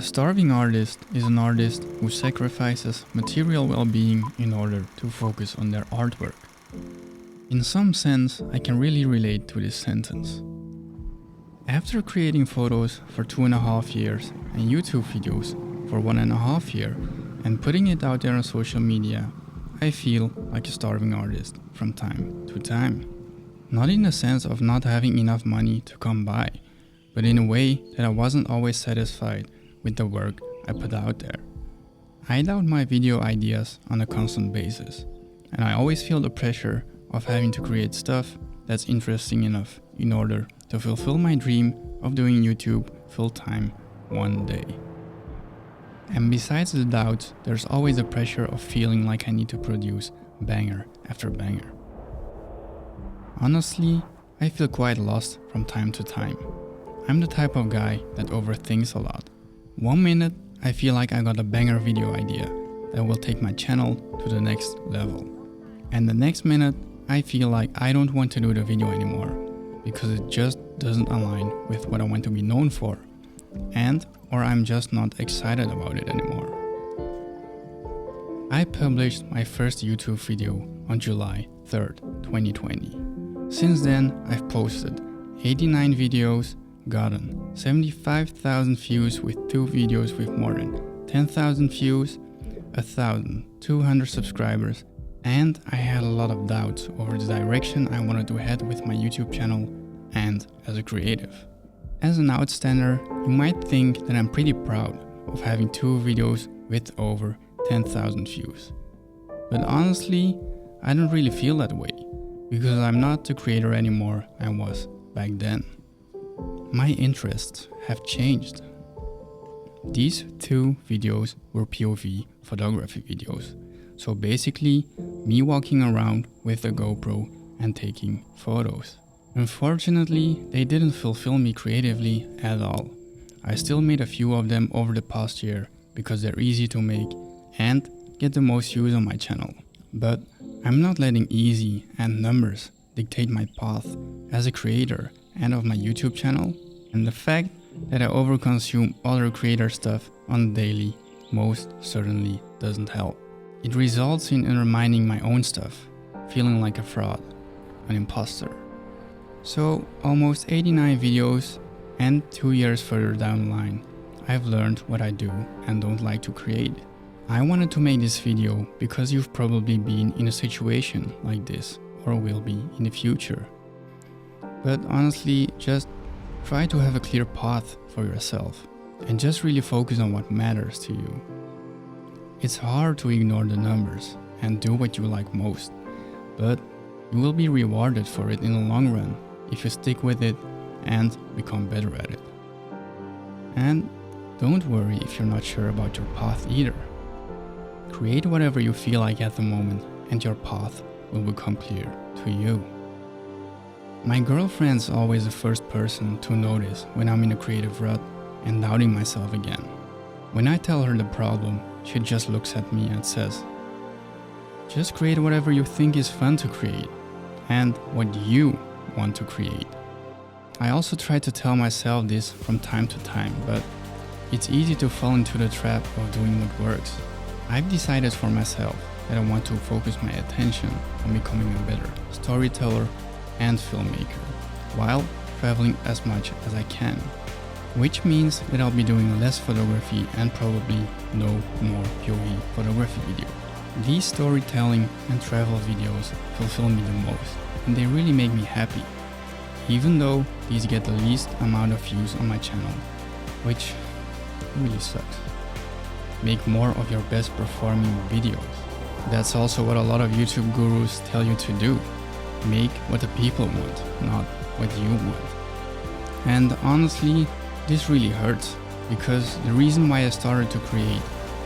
starving artist is an artist who sacrifices material well-being in order to focus on their artwork. In some sense, I can really relate to this sentence. After creating photos for 2.5 years and YouTube videos for 1.5 years and putting it out there on social media, I feel like a starving artist from time to time. Not in the sense of not having enough money to come by, but in a way that I wasn't always satisfied with the work I put out there. I doubt my video ideas on a constant basis, and I always feel the pressure of having to create stuff that's interesting enough in order to fulfill my dream of doing YouTube full-time one day. And besides the doubt, there's always the pressure of feeling like I need to produce banger after banger. Honestly, I feel quite lost from time to time. I'm the type of guy that overthinks a lot. 1 minute, I feel like I got a banger video idea that will take my channel to the next level. And the next minute, I feel like I don't want to do the video anymore because it just doesn't align with what I want to be known for, or I'm just not excited about it anymore. I published my first YouTube video on July 3rd, 2020. Since then, I've posted 89 videos, gotten 75,000 views with 2 videos with more than 10,000 views, 1,200 subscribers, and I had a lot of doubts over the direction I wanted to head with my YouTube channel and as a creative. As an outstander, you might think that I'm pretty proud of having 2 videos with over 10,000 views. But honestly, I don't really feel that way, because I'm not the creator anymore I was back then. My interests have changed. These 2 videos were POV photography videos, so basically me walking around with a GoPro and taking photos. Unfortunately, they didn't fulfill me creatively at all. I still made a few of them over the past year because they're easy to make and get the most views on my channel. But I'm not letting easy and numbers dictate my path as a creator and of my YouTube channel, and the fact that I overconsume other creator stuff on the daily most certainly doesn't help. It results in undermining my own stuff, feeling like a fraud, an imposter. So almost 89 videos and 2 years further down the line, I've learned what I do and don't like to create. I wanted to make this video because you've probably been in a situation like this or will be in the future. But honestly, just try to have a clear path for yourself and just really focus on what matters to you. It's hard to ignore the numbers and do what you like most, but you will be rewarded for it in the long run if you stick with it and become better at it. And don't worry if you're not sure about your path either. Create whatever you feel like at the moment and your path will become clear to you. My girlfriend's always the first person to notice when I'm in a creative rut and doubting myself again. When I tell her the problem, she just looks at me and says, "Just create whatever you think is fun to create and what you want to create." I also try to tell myself this from time to time, but it's easy to fall into the trap of doing what works. I've decided for myself that I want to focus my attention on becoming a better storyteller and filmmaker, while traveling as much as I can, which means that I'll be doing less photography and probably no more POV photography videos. These storytelling and travel videos fulfill me the most, and they really make me happy, even though these get the least amount of views on my channel, which really sucks. Make more of your best performing videos. That's also what a lot of YouTube gurus tell you to do. Make what the people want, not what you want. And honestly, this really hurts, because the reason why I started to create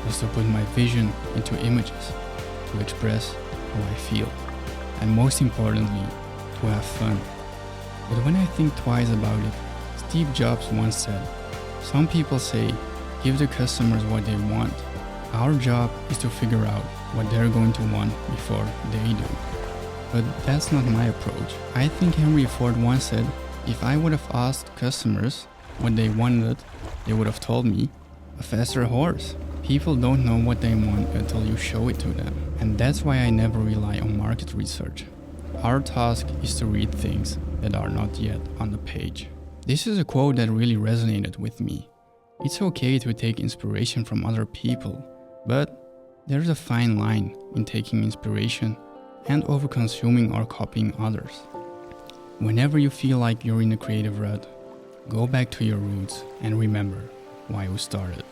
was to put my vision into images, to express how I feel, and most importantly, to have fun. But when I think twice about it, Steve Jobs once said, "Some people say, give the customers what they want. Our job is to figure out what they're going to want before they do." But that's not my approach. I think Henry Ford once said, if I would have asked customers what they wanted, they would have told me, a faster horse. People don't know what they want until you show it to them. And that's why I never rely on market research. Our task is to read things that are not yet on the page. This is a quote that really resonated with me. It's okay to take inspiration from other people, but there's a fine line in taking inspiration and over-consuming or copying others. Whenever you feel like you're in a creative rut, go back to your roots and remember why you started.